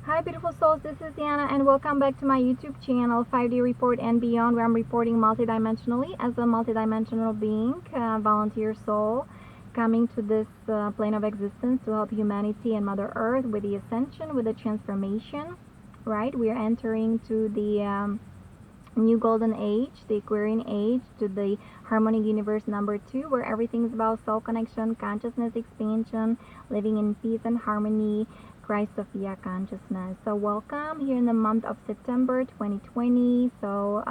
Hi beautiful souls, this is Yana and welcome back to my YouTube channel 5D Report and Beyond, where I'm reporting multidimensionally as a multidimensional being, volunteer soul, coming to this plane of existence to help humanity and Mother Earth with the ascension, with the transformation, right? We are entering to the new golden age, the Aquarian age, to the harmonic universe number 2, where everything is about soul connection, consciousness expansion, living in peace and harmony, Christ Sophia consciousness. So welcome here in the month of September 2020. So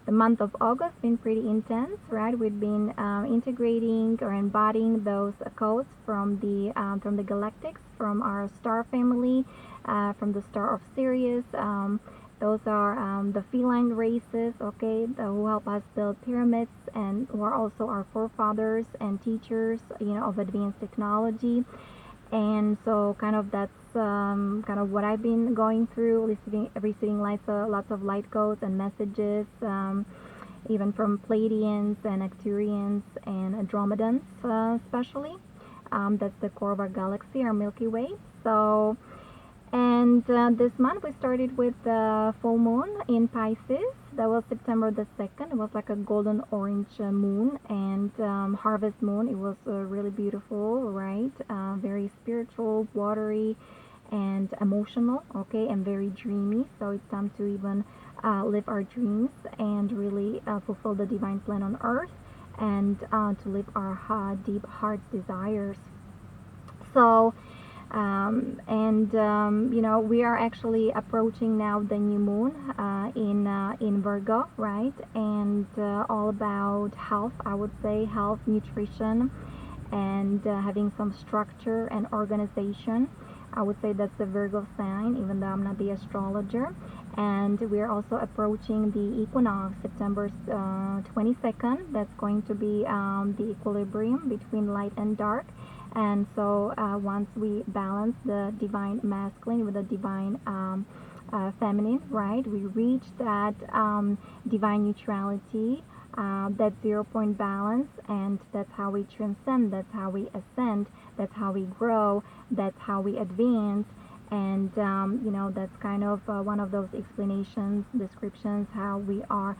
the month of August been pretty intense, right? We've been integrating or embodying those codes from the galactics, from our star family, from the star of Sirius. Those are the feline races, okay, who help us build pyramids and who are also our forefathers and teachers, of advanced technology. And so kind of that's kind of what I've been going through, receiving lots of light codes and messages, even from Pleiadians and Arcturians and Andromedans, especially. That's the core of our galaxy, our Milky Way. So, and this month we started with the full moon in Pisces. That was September the 2nd. It was like a golden orange moon and harvest moon. It was really beautiful, right? Very spiritual, watery, and emotional, okay, and very dreamy. So it's time to even live our dreams and really fulfill the divine plan on earth, and to live our deep heart desires. So we are actually approaching now the new moon in Virgo, right? And all about health, I would say, health, nutrition, and having some structure and organization. I would say that's the Virgo sign, even though I'm not the astrologer. And we're also approaching the equinox, September 22nd. That's going to be the equilibrium between light and dark. And so once we balance the divine masculine with the divine feminine, right, we reach that divine neutrality, that 0 point balance, and that's how we transcend, that's how we ascend, that's how we grow, that's how we advance. And that's kind of one of those explanations, descriptions, how we are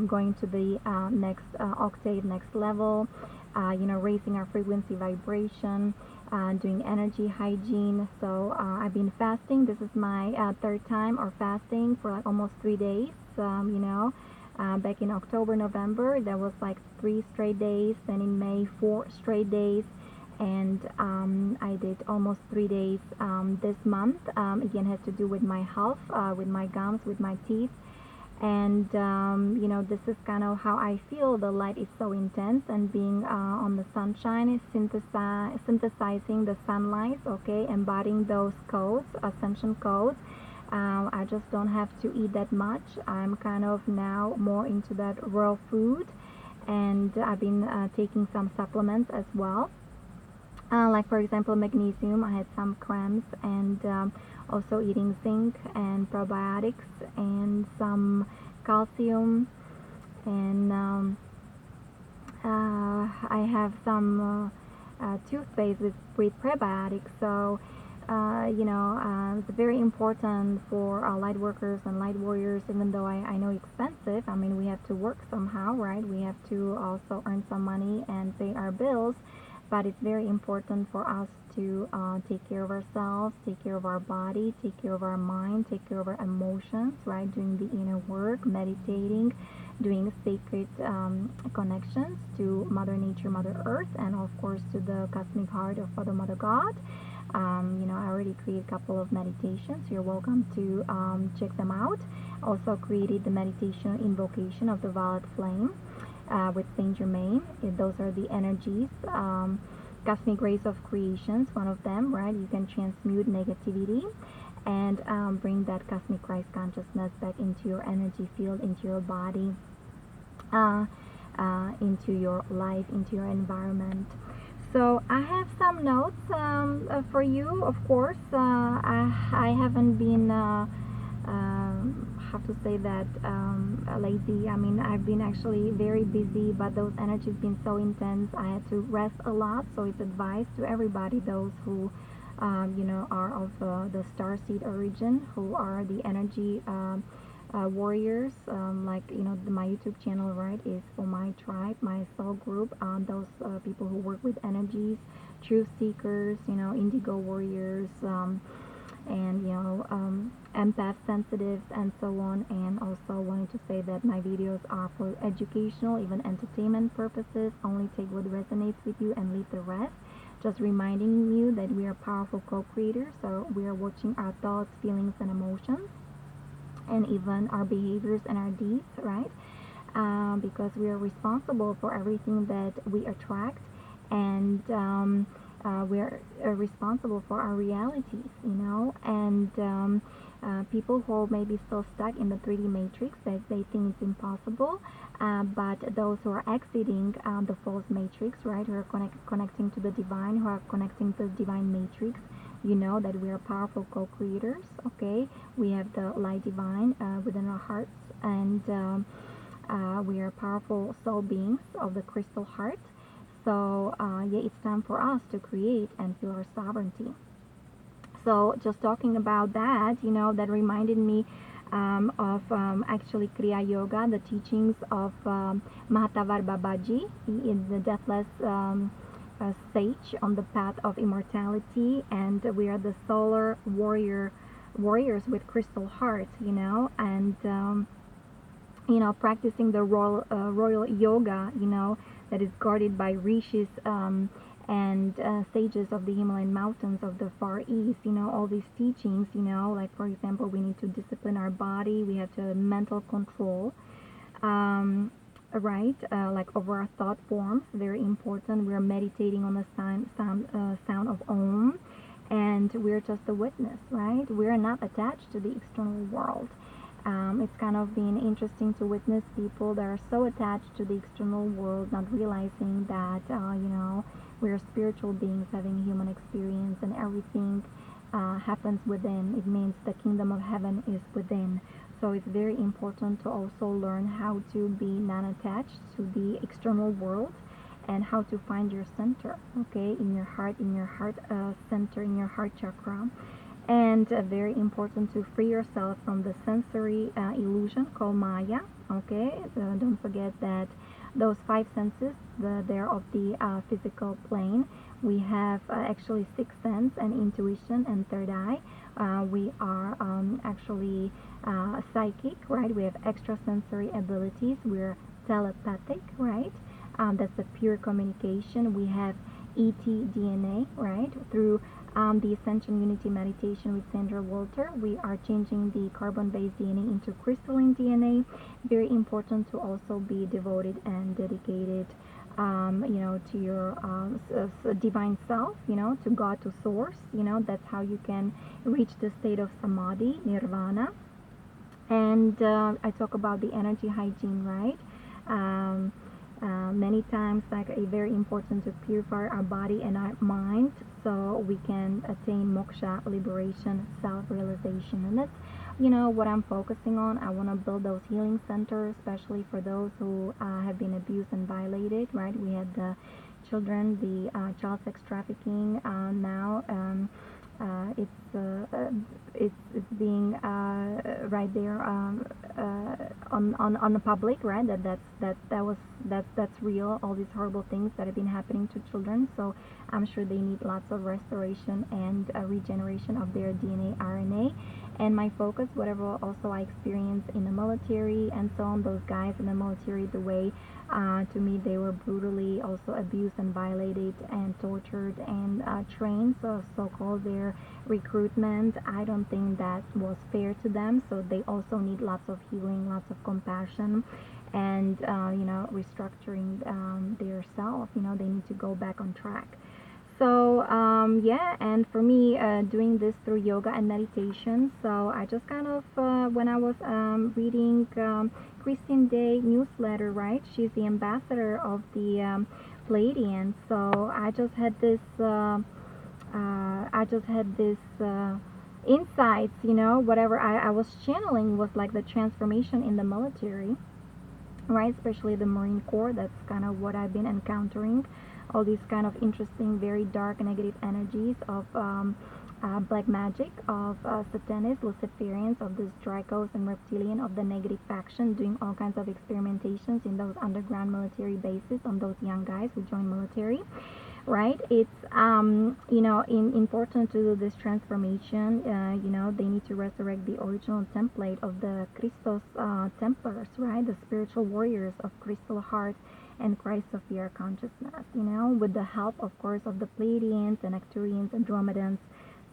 going to the next octave, next level, raising our frequency vibration, doing energy hygiene. So I've been fasting. This is my third time or fasting for like almost 3 days. Back in October, November, there was like 3 straight days. Then in May, 4 straight days. And I did almost 3 days this month. Again, has to do with my health, with my gums, with my teeth. And this is kind of how I feel. The light is so intense, and being on the sunshine is synthesizing the sunlight, okay, embodying those codes, ascension codes. I just don't have to eat that much. I'm kind of now more into that raw food, and I've been taking some supplements as well. Like for example magnesium. I had some cramps, and also eating zinc and probiotics and some calcium, and I have some toothpaste with prebiotics. So it's very important for light workers and light warriors, even though I know expensive. I mean, we have to work somehow, right? We have to also earn some money and pay our bills. But it's very important for us to take care of ourselves, take care of our body, take care of our mind, take care of our emotions, right? Doing the inner work, meditating, doing sacred connections to Mother Nature, Mother Earth, and of course to the cosmic heart of Father, Mother God. I already created a couple of meditations. You're welcome to check them out. Also created the meditation invocation of the violet flame. With Saint Germain. Those are the energies, cosmic rays of creations, one of them, right? You can transmute negativity and bring that cosmic Christ consciousness back into your energy field, into your body, into your life, into your environment. So I have some notes for you. Of course, I haven't been have to say that lazy. I mean, I've been actually very busy, but those energies been so intense. I had to rest a lot, so it's advised to everybody, those who are of the star seed origin, who are the energy warriors. Like, my YouTube channel, right, is for my tribe, my soul group, those people who work with energies, truth seekers, indigo warriors, and empath sensitives, and so on. And also wanted to say that my videos are for educational, even entertainment purposes. Only take what resonates with you and leave the rest. Just reminding you that we are powerful co-creators, so we are watching our thoughts, feelings, and emotions, and even our behaviors and our deeds, right? Because we are responsible for everything that we attract, and we are responsible for our realities, and people who may be still stuck in the 3D matrix, that they think it's impossible, but those who are exiting the false matrix, right, who are connecting to the divine, who are connecting to the divine matrix, that we are powerful co-creators. Okay, we have the light divine within our hearts, and we are powerful soul beings of the crystal heart. So yeah, it's time for us to create and feel our sovereignty. So just talking about that, that reminded me of actually Kriya Yoga, the teachings of Mahatavar Babaji. He is the deathless sage on the path of immortality, and we are the solar warriors with crystal heart, and practicing the royal yoga, that is guarded by rishis and sages of the Himalayan mountains of the Far East. All these teachings, like for example, we need to discipline our body, we have to mental control, right? Like over our thought forms, very important. We're meditating on the sound of Om, and we're just a witness, right? We're not attached to the external world. It's kind of been interesting to witness people that are so attached to the external world, not realizing that, we're spiritual beings having a human experience, and everything happens within. It means the kingdom of heaven is within. So it's very important to also learn how to be non-attached to the external world, and how to find your center, okay, in your heart center, in your heart chakra. And very important to free yourself from the sensory illusion called Maya. Okay, don't forget that those five senses, they're of the physical plane. We have actually sixth sense and intuition and third eye. We are actually psychic, right? We have extrasensory abilities. We're telepathic, right? That's the pure communication. We have ET DNA, right? Through the Ascension Unity Meditation with Sandra Walter, we are changing the carbon-based DNA into crystalline DNA. Very important to also be devoted and dedicated, to your divine self, to God, to Source. That's how you can reach the state of Samadhi, Nirvana. And I talk about the energy hygiene, right? Many times, like, very important to purify our body and our mind, so we can attain moksha, liberation, self-realization. And that's what I'm focusing on. I want to build those healing centers, especially for those who have been abused and violated, right? We had the children, the child sex trafficking. Now it's being right there on the public, right? That's real. All these horrible things that have been happening to children. So I'm sure they need lots of restoration and regeneration of their DNA, RNA. And my focus, whatever also I experienced in the military and so on, those guys in the military, the way to me they were brutally also abused and violated and tortured and trained, so-called their recruitment. I don't think that was fair to them, so they also need lots of healing, lots of compassion, and restructuring their self. They need to go back on track. So yeah, and for me, doing this through yoga and meditation. So I just kind of when I was reading Christine Day newsletter, right? She's the ambassador of the Pleiadians. So I just had this insights. Whatever I was channeling was like the transformation in the military, right? Especially the Marine Corps. That's kind of what I've been encountering all these kind of interesting, very dark, negative energies of black magic, of Satanis, Luciferians, of this Dracos and Reptilian, of the negative faction, doing all kinds of experimentations in those underground military bases on those young guys who join military, right? It's important to do this transformation. They need to resurrect the original template of the Christos Templars, right? The spiritual warriors of Crystal Heart and Christ Sophia consciousness, with the help, of course, of the Pleiadians and Arcturians, Andromedans,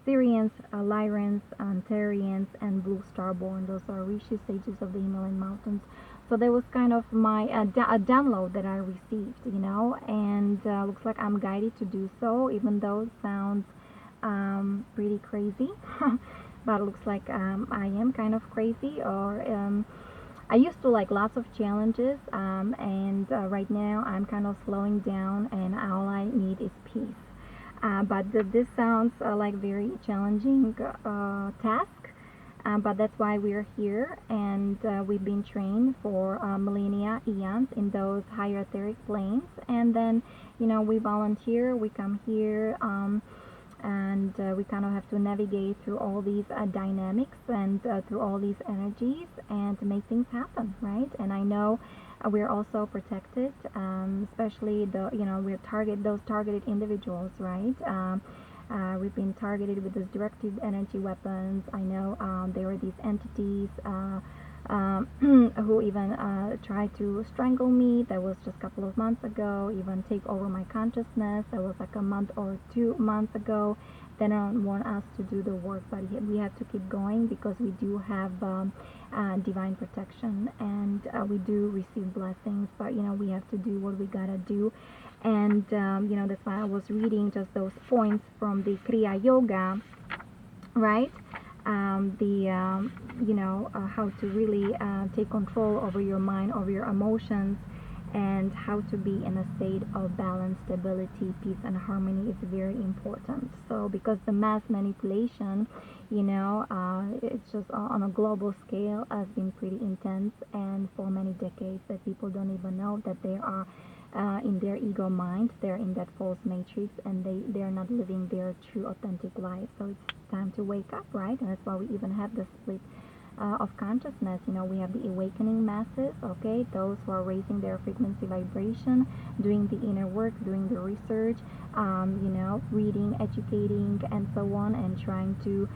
Syrians, Lyrans, Antarians, and Blue Starborn. Those are Rishi sages of the Himalayan mountains. So that was kind of my a download that I received, and looks like I'm guided to do so, even though it sounds pretty crazy. But it looks like I am kind of crazy, or I used to like lots of challenges, and right now I'm kind of slowing down, and all I need is peace. But this sounds like very challenging task. But that's why we're here, and we've been trained for millennia, eons in those higher etheric planes, and then we volunteer, we come here, and we kind of have to navigate through all these dynamics and through all these energies and to make things happen, right? And I know we're also protected, especially we're those targeted individuals, right? We've been targeted with these directed energy weapons. I know there were these entities who even tried to strangle me. That was just a couple of months ago. Even take over my consciousness. That was like a month or 2 months ago. They don't want us to do the work, but we have to keep going because we do have divine protection, and we do receive blessings. But we have to do what we gotta do. And that's why I was reading just those points from the Kriya Yoga, right? How to really take control over your mind, over your emotions, and how to be in a state of balance, stability, peace, and harmony is very important. So because the mass manipulation, it's just on a global scale has been pretty intense, and for many decades that people don't even know that they are in their ego mind, they're in that false matrix, and they're not living their true authentic life. So it's time to wake up, right? And that's why we even have the split of consciousness. We have the awakening masses, okay, those who are raising their frequency vibration, doing the inner work, doing the research, reading, educating, and so on, and trying to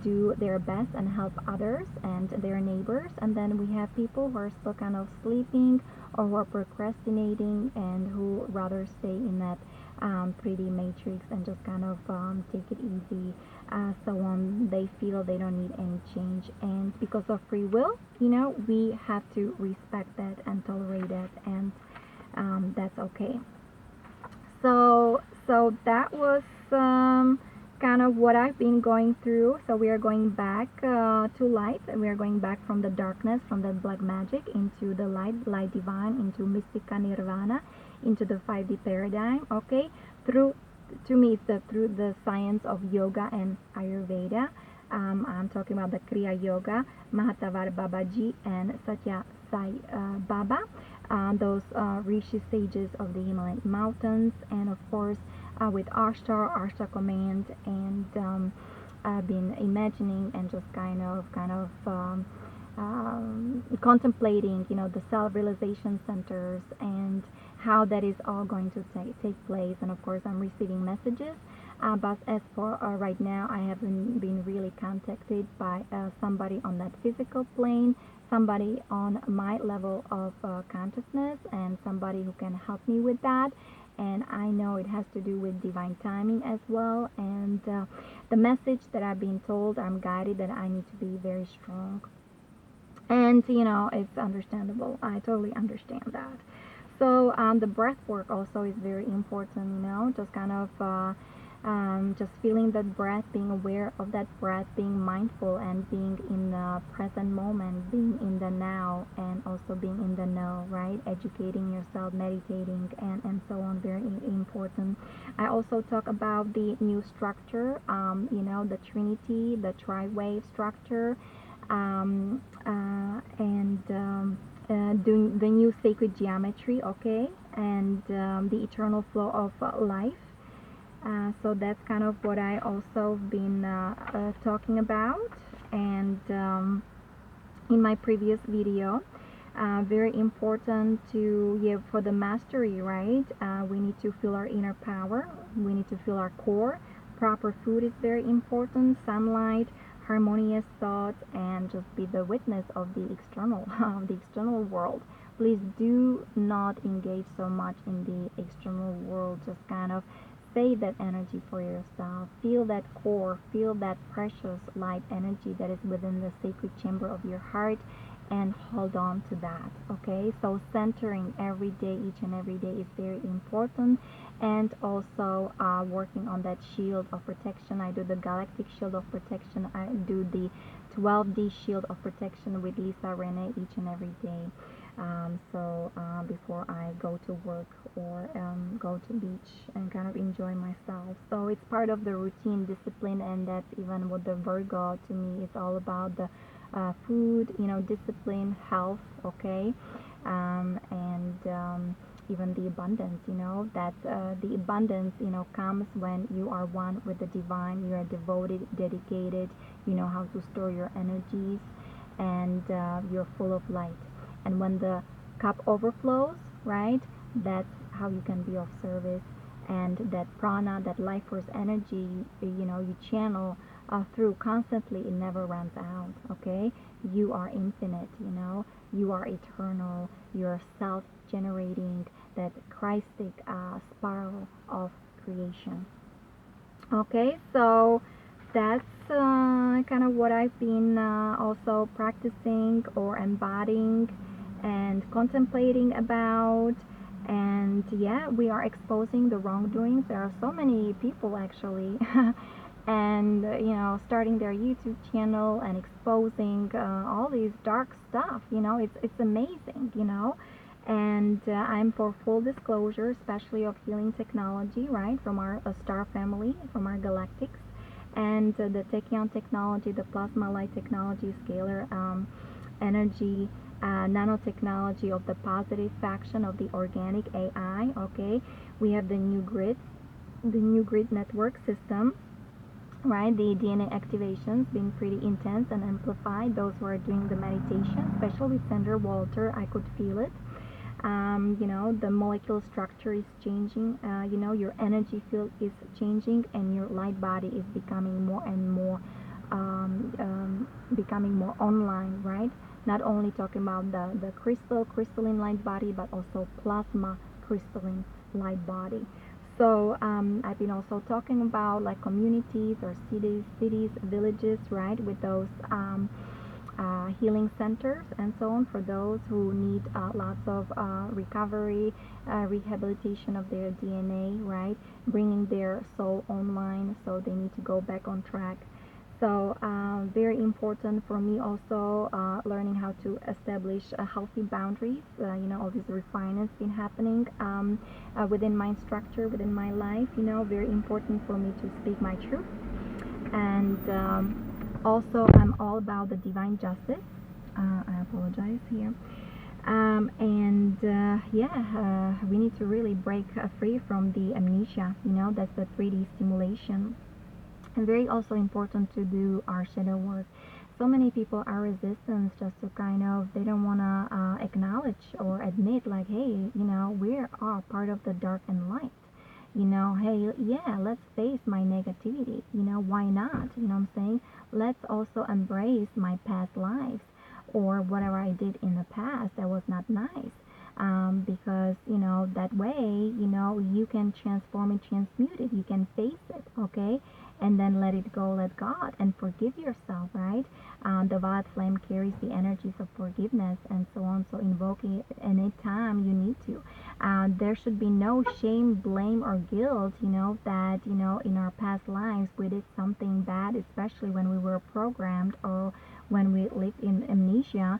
do their best and help others and their neighbors. And then we have people who are still kind of sleeping, or who are procrastinating, and who rather stay in that pretty matrix and just kind of take it easy, so on. They feel they don't need any change, and because of free will, we have to respect that and tolerate it, and that's okay. So that was kind of what I've been going through. So we are going back to light, and we are going back from the darkness, from the black magic, into the light divine, into Mystica Nirvana, into the 5D paradigm, okay? To me, it's through the science of yoga and Ayurveda. I'm talking about the Kriya Yoga, Mahatavar Babaji and Satya Sai Baba, those Rishi sages of the Himalayan mountains, and of course with Ashtar command, and I've been imagining and just kind of contemplating, the self-realization centers and how that is all going to take place. And of course I'm receiving messages, but as for right now, I haven't been really contacted by somebody on that physical plane, somebody on my level of consciousness, and somebody who can help me with that. And I know it has to do with divine timing as well, and the message that I've been told, I'm guided that I need to be very strong. And it's understandable. I totally understand that. So the breath work also is very important, just kind of just feeling that breath, being aware of that breath, being mindful, and being in the present moment, being in the now, and also being in the know, right? Educating yourself, meditating, and so on, very important. I also talk about the new structure, the Trinity, the tri-wave structure, and doing the new sacred geometry, okay, and the eternal flow of life. So that's kind of what I also been talking about, and in my previous video. Very important to, yeah, for the mastery, right? We need to feel our inner power. We need to feel our core. Proper food is very important. Sunlight, harmonious thoughts, and just be the witness of the external, the external world. Please do not engage so much in the external world. Just kind of save that energy for yourself. Feel that core. Feel that precious light energy that is within the sacred chamber of your heart, and hold on to that. Okay, so centering every day, each and every day, is very important. And also working on that shield of protection. I do the galactic shield of protection. I do the 12D shield of protection with Lisa Renee each and every day. Before I go to work or go to beach and kind of enjoy myself. So it's part of the routine, discipline, and that's even what the Virgo to me is all about, the food, discipline, health, okay, and even the abundance, that the abundance, comes when you are one with the divine, you are devoted, dedicated, you know how to store your energies, and you're full of light. And when the cup overflows, right, that's how you can be of service. And that prana, that life force energy, you channel through constantly, it never runs out, okay? You are infinite, you are eternal, you're self-generating, that Christic spiral of creation. Okay, so that's kind of what I've been also practicing or embodying and contemplating about. And yeah, we are exposing the wrongdoings. There are so many people actually, and starting their YouTube channel and exposing all these dark stuff. It's amazing. And I'm for full disclosure, especially of healing technology, right, from our star family, from our galactics, and the tachyon technology, the plasma light technology, scalar energy, nanotechnology of the positive faction of the organic AI. Okay, we have the new grid network system, right? The DNA activations being pretty intense and amplified. Those who are doing the meditation, especially with Sandra Walter, I could feel it. The molecular structure is changing. Your energy field is changing, and your light body is becoming more and more, becoming more online, right? Not only talking about the crystalline light body, but also plasma crystalline light body. So I've been also talking about like communities or cities, villages, right, with those healing centers and so on, for those who need lots of recovery, rehabilitation of their DNA, right, bringing their soul online, so they need to go back on track. So very important for me also, learning how to establish healthy boundaries. All these refinements been happening within my structure, within my life. Very important for me to speak my truth. And also, I'm all about the divine justice. I apologize here. We need to really break free from the amnesia. That's the 3D stimulation. And very also important to do our shadow work. So many people are resistant, just to kind of, they don't want to acknowledge or admit, like, hey, we are part of the dark and light. Hey, yeah, let's face my negativity. Why not? You know what I'm saying? Let's also embrace my past lives, or whatever I did in the past that was not nice. Because, that way, you can transform it, transmute it. You can face it, okay? And then let it go, let God, and forgive yourself, right? The violet flame carries the energies of forgiveness and so on. So invoke it anytime you need to. There should be no shame, blame, or guilt, that, in our past lives we did something bad, especially when we were programmed or when we lived in amnesia.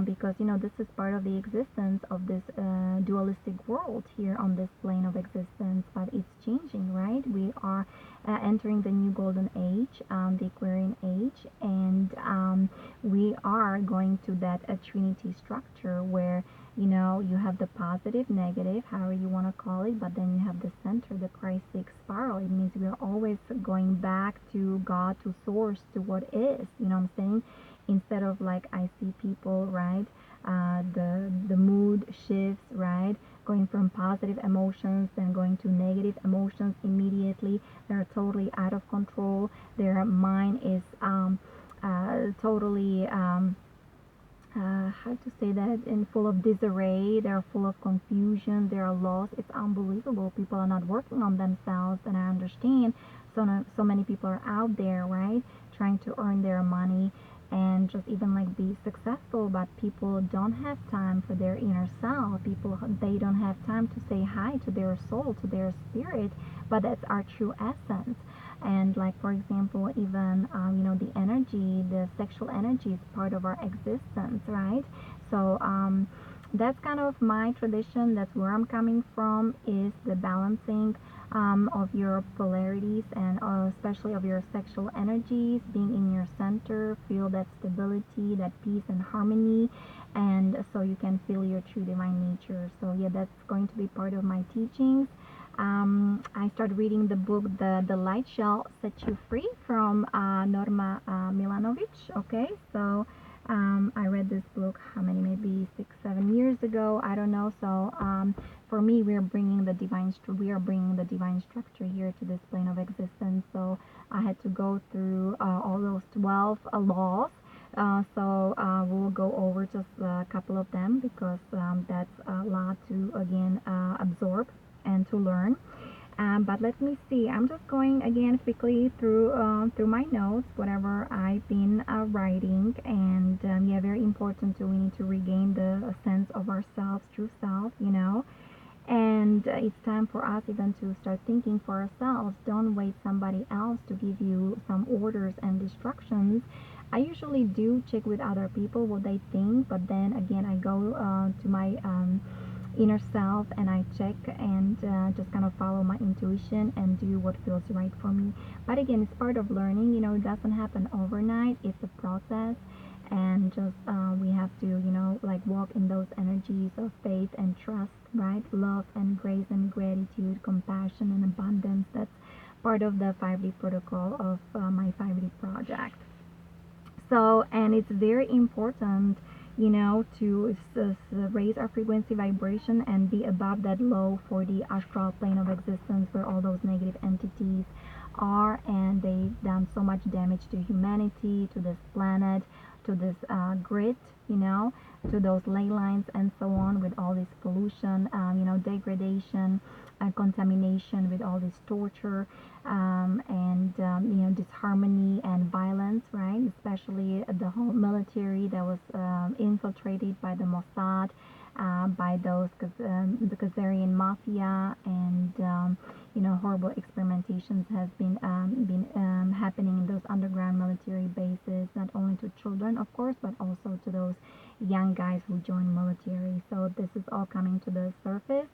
Because this is part of the existence of this dualistic world here on this plane of existence, but it's changing, right? We are entering the new golden age, the Aquarian age, and we are going to that trinity structure where, you know, you have the positive, negative, however you want to call it, but then you have the center, the Christic spiral. It means we are always going back to God, to source, to what is, you know what I'm saying? Instead of like I see people, right? The mood shifts, right? Going from positive emotions, then going to negative emotions immediately. They're totally out of control. Their mind is totally how to say that, in full of disarray. They're full of confusion, they're lost. It's unbelievable. People are not working on themselves, and I understand so many people are out there, right, trying to earn their money and just even like be successful, but people don't have time for their inner self. People, they don't have time to say hi to their soul, to their spirit, but that's our true essence. And like for example, even you know, the energy, the sexual energy is part of our existence, right? So that's kind of my tradition. That's where I'm coming from, is the balancing of your polarities, and especially of your sexual energies, being in your center, feel that stability, that peace and harmony, and so you can feel your true divine nature. So yeah, that's going to be part of my teachings. I started reading the book The Light Shall Set You Free from Norma Milanovic. Okay, so I read this book, how many, maybe 6 7 years ago, I don't know. So for me, we are bringing the divine structure here to this plane of existence. So I had to go through all those 12 laws. So we'll go over just a couple of them, because that's a lot to again absorb and to learn. But let me see. I'm just going again quickly through my notes, whatever I've been writing, and yeah, very important too. We need to regain the sense of ourselves, true self, you know. And it's time for us even to start thinking for ourselves. Don't wait somebody else to give you some orders and instructions. I usually do check with other people what they think, but then again, I go to my inner self, and I check and just kind of follow my intuition and do what feels right for me. But again, it's part of learning. You know, it doesn't happen overnight. It's a process, and just we have to, you know, like walk in those energies of faith and trust, right? Love and grace and gratitude, compassion and abundance. That's part of the 5D protocol of my 5D project. So, and it's very important, you know, to raise our frequency vibration and be above that low for the astral plane of existence, where all those negative entities are, and they've done so much damage to humanity, to this planet, to this grid, you know, to those ley lines and so on, with all this pollution, you know, degradation and contamination, with all this torture, and you know, disharmony and violence, right? Especially the whole military that was infiltrated by the Mossad, by those the Khazarian mafia, and you know, horrible experimentations has been happening in those underground military bases, not only to children, of course, but also to those young guys who join military. So this is all coming to the surface,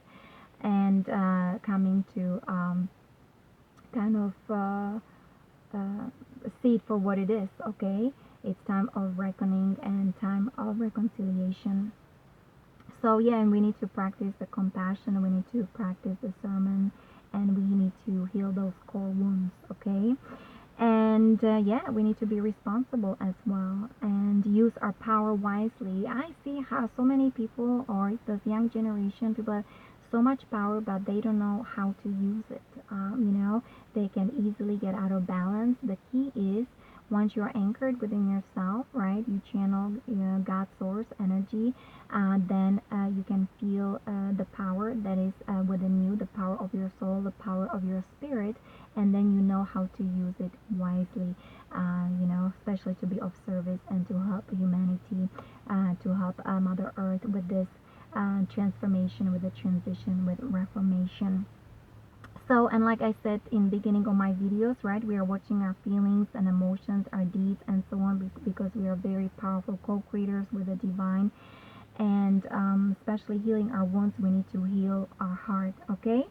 and coming to kind of see it for what it is. Okay, it's time of reckoning and time of reconciliation. So yeah, and we need to practice the compassion, we need to practice the sermon, and we need to heal those core wounds. Okay, and yeah, we need to be responsible as well and use our power wisely. I see how so many people, or this young generation, people have so much power, but they don't know how to use it. You know, they can easily get out of balance. The key is, once you're anchored within yourself, right, you channel, you know, God source energy, then you can feel the power that is within you, the power of your soul, the power of your spirit, and then you know how to use it wisely, you know, especially to be of service and to help humanity, to help Mother Earth with this transformation, with the transition, with reformation. So, and like I said in the beginning of my videos, right, we are watching our feelings and emotions, our deeds and so on, because we are very powerful co-creators with the divine. And especially healing our wounds, we need to heal our heart. Okay,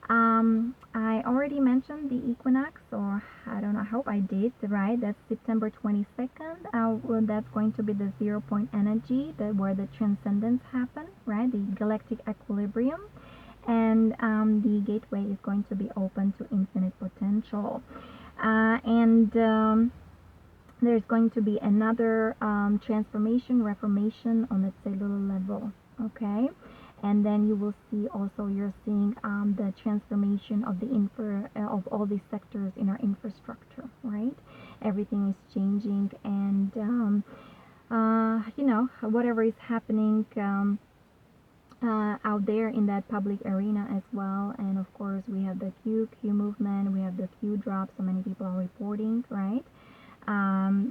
I already mentioned the equinox, or I don't know, I hope I did, right? That's September 22nd. Well, that's going to be the 0 point energy, where the transcendence happens, right? The galactic equilibrium. And the gateway is going to be open to infinite potential. And there's going to be another transformation, reformation on, let's say, little level, okay? And then you will see also, you're seeing the transformation of the of all these sectors in our infrastructure, right? Everything is changing, and you know, whatever is happening out there in that public arena as well. And of course, we have the Q movement, we have the Q drop. So many people are reporting, right?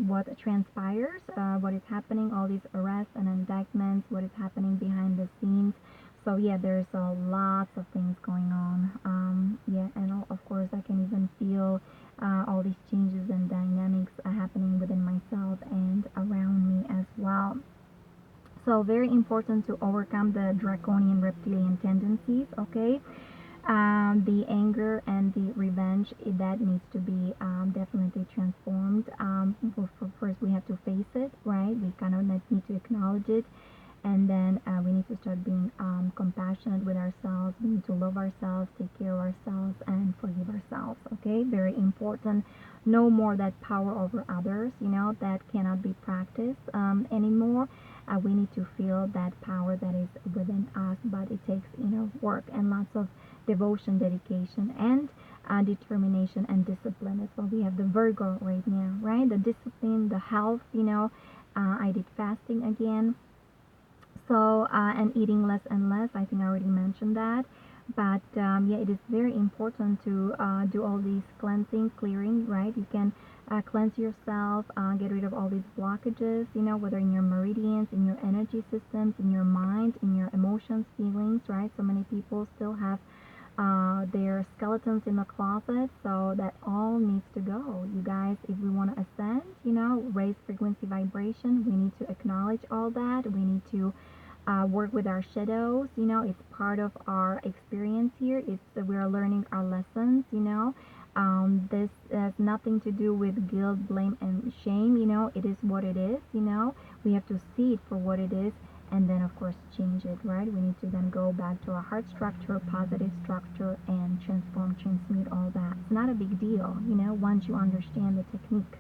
What transpires, what is happening, all these arrests and indictments, what is happening behind the scenes. So yeah, there's lots of things going on. Yeah, and of course, I can even feel all these changes and dynamics happening within myself and around me as well. So very important to overcome the draconian reptilian tendencies, okay? The anger and the revenge, that needs to be definitely transformed. First, we have to face it, right? We kind of need to acknowledge it, and then we need to start being compassionate with ourselves. We need to love ourselves, take care of ourselves, and forgive ourselves, okay? Very important. No more that power over others, you know, that cannot be practiced anymore. We need to feel that power that is within us, but it takes, you know, work and lots of devotion, dedication, and determination and discipline. That's why we have the Virgo right now, right? The discipline, the health, you know. I did fasting again, so and eating less and less. I think I already mentioned that. But yeah, it is very important to do all these cleansing, clearing, right? You can cleanse yourself, get rid of all these blockages, you know, whether in your meridians, in your energy systems, in your mind, in your emotions, feelings, right? So many people still have their skeletons in the closet, so that all needs to go. You guys, if we want to ascend, you know, raise frequency vibration, we need to acknowledge all that. We need to work with our shadows, you know. It's part of our experience here. It's we're learning our lessons, you know. This has nothing to do with guilt, blame, and shame, you know. It is what it is, you know. We have to see it for what it is, and then of course change it, right? We need to then go back to our heart structure, positive structure, and transform, transmute all that. It's not a big deal, you know, once you understand the technique.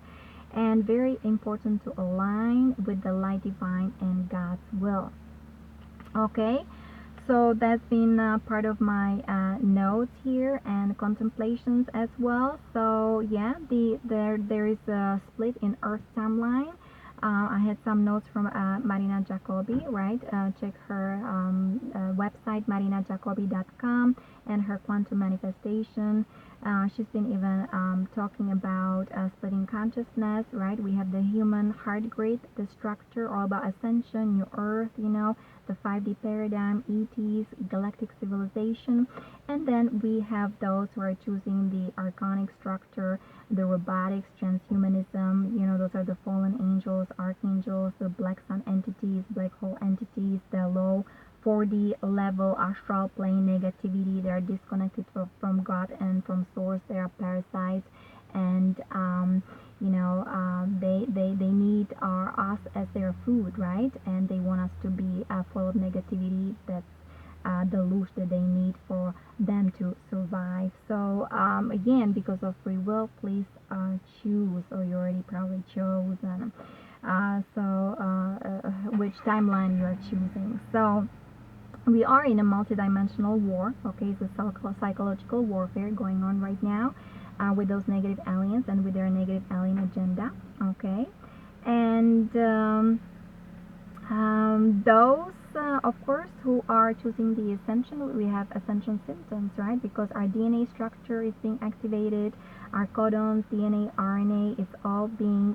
And very important to align with the light divine and God's will. Okay, so that's been part of my notes here and contemplations as well. So yeah, there is a split in Earth timeline. I had some notes from Marina Jacobi, right? Check her website, marinajacobi.com, and her quantum manifestation. She's been even talking about splitting consciousness, right? We have the human heart grid, the structure, all about ascension, new earth, you know, the 5D paradigm, ETs, galactic civilization. And then we have those who are choosing the archonic structure, the robotics, transhumanism, you know, those are the fallen angels, archangels, the black sun entities, black hole entities, the low 4D level astral plane negativity. They are disconnected from God and from source. They are parasites, and you know, they need us as their food, right? And they want us to be full of negativity. That's the loosh that they need for them to survive. So again, because of free will, please choose, or you already probably chosen. Which timeline you are choosing. So we are in a multidimensional war, okay? It's a psychological warfare going on right now with those negative aliens and with their negative alien agenda, okay? And those, of course, who are choosing the ascension, we have ascension symptoms, right? Because our DNA structure is being activated, our codons, DNA, RNA, it's all being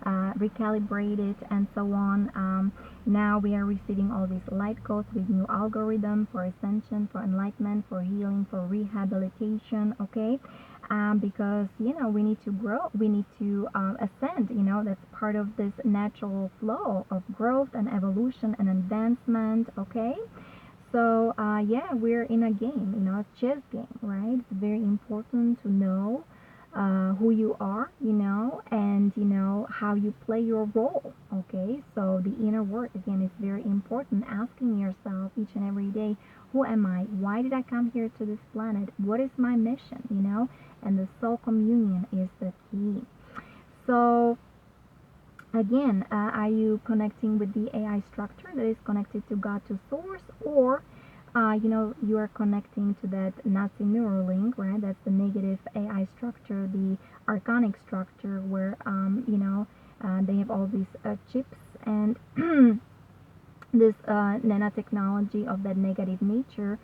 recalibrated, and so on. Now we are receiving all these light codes with new algorithm for ascension, for enlightenment, for healing, for rehabilitation, okay? Because, you know, we need to grow, we need to ascend, you know, that's part of this natural flow of growth and evolution and advancement, okay? So yeah, we're in a game, a chess game, right? It's very important to know who you are, and how you play your role. Okay, so the inner work again is very important. Asking yourself each and every day, who am I? Why did I come here to this planet? What is my mission? And the soul communion is the key. So again, are you connecting with the AI structure that is connected to God, to source, or you are connecting to that Nazi Neuralink, right? That's the negative AI structure, the archonic structure, where they have all these chips and this nanotechnology of that negative nature,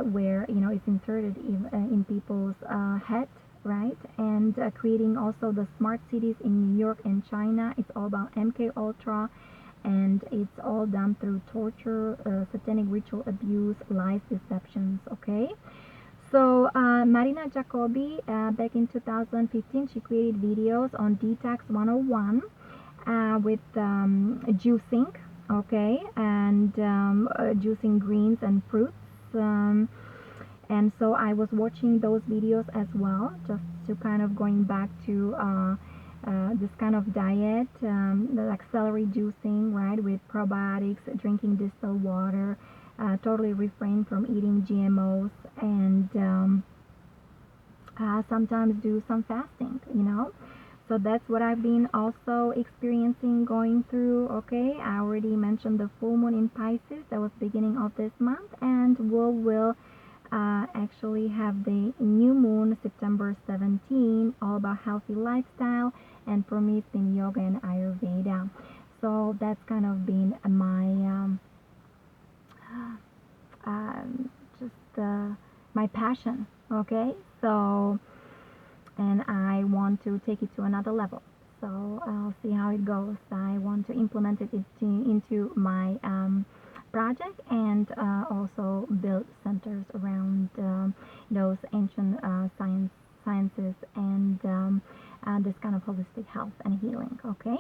where it's inserted in people's head, right? And creating also the smart cities in New York and China. It's all about MK Ultra, and it's all done through torture, satanic ritual abuse, lies, deceptions. Okay. So Marina Jacobi, back in 2015, she created videos on Detox 101 with juicing, okay, and juicing greens and fruits. And so I was watching those videos as well, just to kind of going back to this kind of diet, like celery juicing, right, with probiotics, drinking distilled water, totally refrain from eating GMOs, and sometimes do some fasting. So that's what I've been also experiencing, going through. Okay, I already mentioned the full moon in Pisces. That was beginning of this month, and we'll actually have the new moon September 17, all about healthy lifestyle, and for me it's been yoga and Ayurveda. So that's kind of been my just my passion. Okay, so, and I want to take it to another level. So I'll see how it goes. I want to implement it into my project, and also build centers around those ancient sciences, and this kind of holistic health and healing. Okay.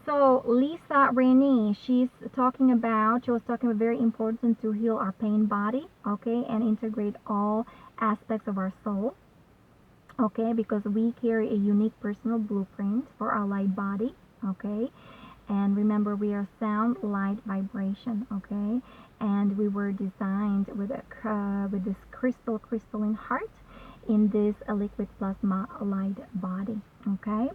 So Lisa Renee, she was talking about very important to heal our pain body, okay, and integrate all aspects of our soul, okay, because we carry a unique personal blueprint for our light body, okay, and remember, we are sound, light, vibration, okay, and we were designed with this crystalline heart in this liquid plasma light body, okay.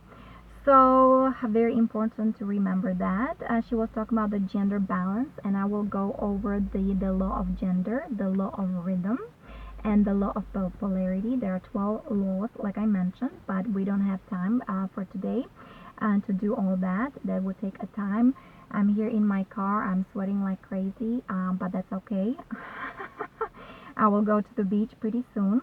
So very important to remember that. She was talking about the gender balance, and I will go over the law of gender, the law of rhythm, and the law of polarity. There are 12 laws, like I mentioned, but we don't have time for today to do all that. That would take a time. I'm here in my car. I'm sweating like crazy, but that's okay. I will go to the beach pretty soon.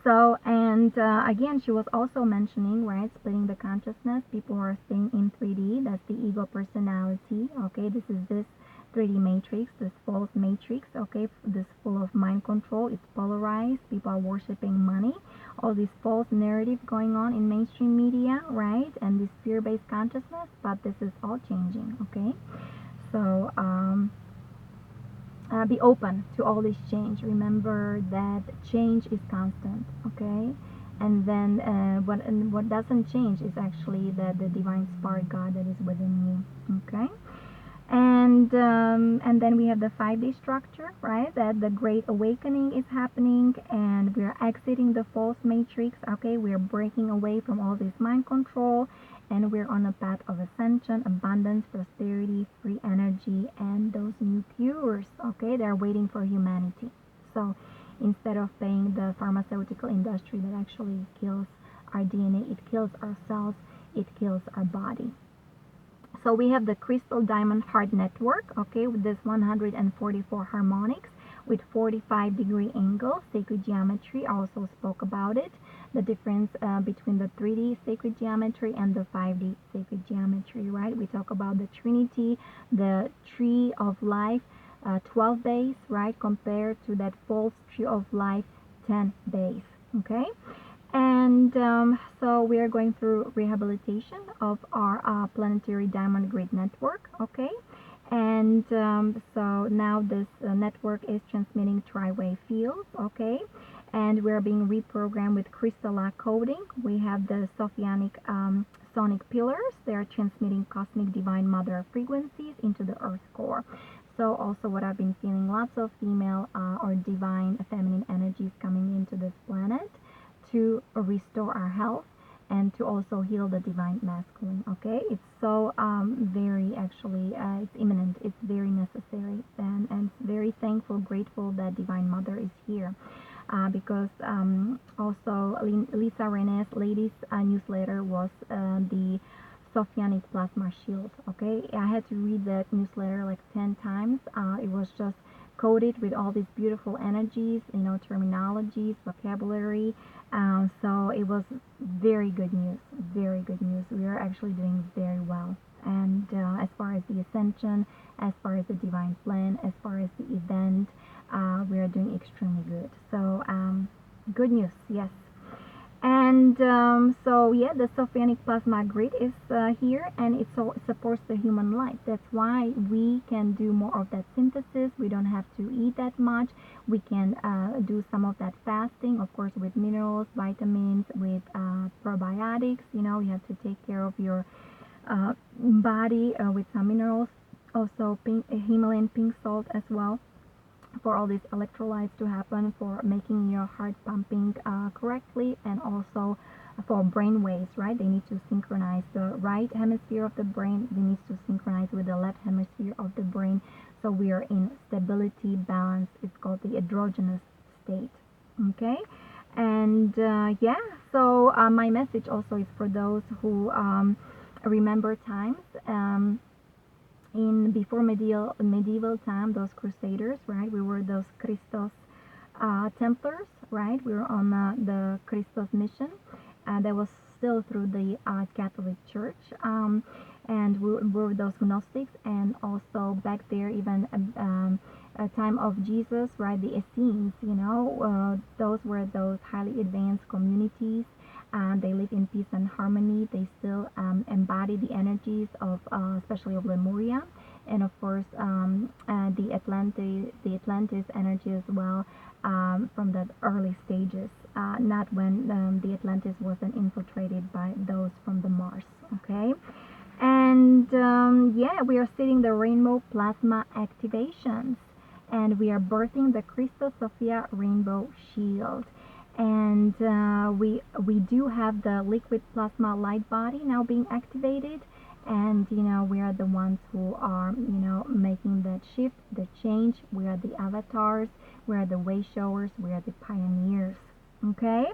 So, and again, she was also mentioning, right, splitting the consciousness. People who are staying in 3D, that's the ego personality, okay. This is this 3D matrix, this false matrix, okay, this full of mind control. It's polarized. People are worshiping money, all this false narrative going on in mainstream media, right, and this fear-based consciousness, but this is all changing, okay. So be open to all this change. Remember that change is constant, okay. And then what doesn't change is actually the divine spark God that is within you, okay. And then we have the 5D structure, right, that the great awakening is happening, and we are exiting the false matrix, okay. We are breaking away from all this mind control, and we're on a path of ascension, abundance, prosperity, free energy, and those new cures, okay, they're waiting for humanity. So instead of paying the pharmaceutical industry that actually kills our DNA, it kills our cells, it kills our body. So we have the crystal diamond heart network, okay, with this 144 harmonics with 45-degree angle, sacred geometry. I also spoke about it, the difference between the 3D sacred geometry and the 5D sacred geometry, right? We talk about the Trinity, the tree of life, 12 days, right, compared to that false tree of life, 10 days, okay? And so we are going through rehabilitation of our planetary diamond grid network, okay. And so now this network is transmitting tri-wave fields, okay? And we're being reprogrammed with crystalline coding. We have the sonic pillars. They are transmitting cosmic divine mother frequencies into the earth core. So also what I've been feeling, lots of female or divine feminine energies coming into this planet to restore our health and to also heal the divine masculine. Okay, it's so very actually it's imminent, it's very necessary, and very thankful, grateful that divine mother is here, because also Lisa Renee's ladies newsletter was the Sophianic Plasma Shield. Okay, I had to read that newsletter like 10 times. It was just coded with all these beautiful energies, you know, terminologies, vocabulary. So it was very good news, very good news. We are actually doing very well. And as far as the ascension, as far as the divine plan, as far as the event, we are doing extremely good. So good news, yes. And so yeah, the Sophianic plasma grid is here, and it supports the human life. That's why we can do more of that synthesis. We don't have to eat that much. We can do some of that fasting, of course, with minerals, vitamins, with probiotics. You know, you have to take care of your body with some minerals. Also Himalayan pink salt as well, for all these electrolytes to happen, for making your heart pumping correctly, and also for brain waves, right? They need to synchronize the right hemisphere of the brain. They need to synchronize with the left hemisphere of the brain. So we are in stability, balance. It's called the androgynous state. Okay. And yeah, so my message also is for those who remember times. In before medieval time, those crusaders, right? We were those Christos Templars, right? We were on the Christos mission, that was still through the Catholic Church, and we were those Gnostics, and also back there even a time of Jesus, right? The Essenes, you know, those were those highly advanced communities. They live in peace and harmony. They still embody the energies of, especially of Lemuria, and of course the Atlantis energy as well, from the early stages. Not when the Atlantis wasn't infiltrated by those from the Mars. Okay, and yeah, we are seeing the rainbow plasma activations, and we are birthing the Christos Sophia rainbow shield. And we do have the liquid plasma light body now being activated, and you know, we are the ones who are, you know, making that shift, the change. We are the avatars, we are the way showers, we are the pioneers. Okay.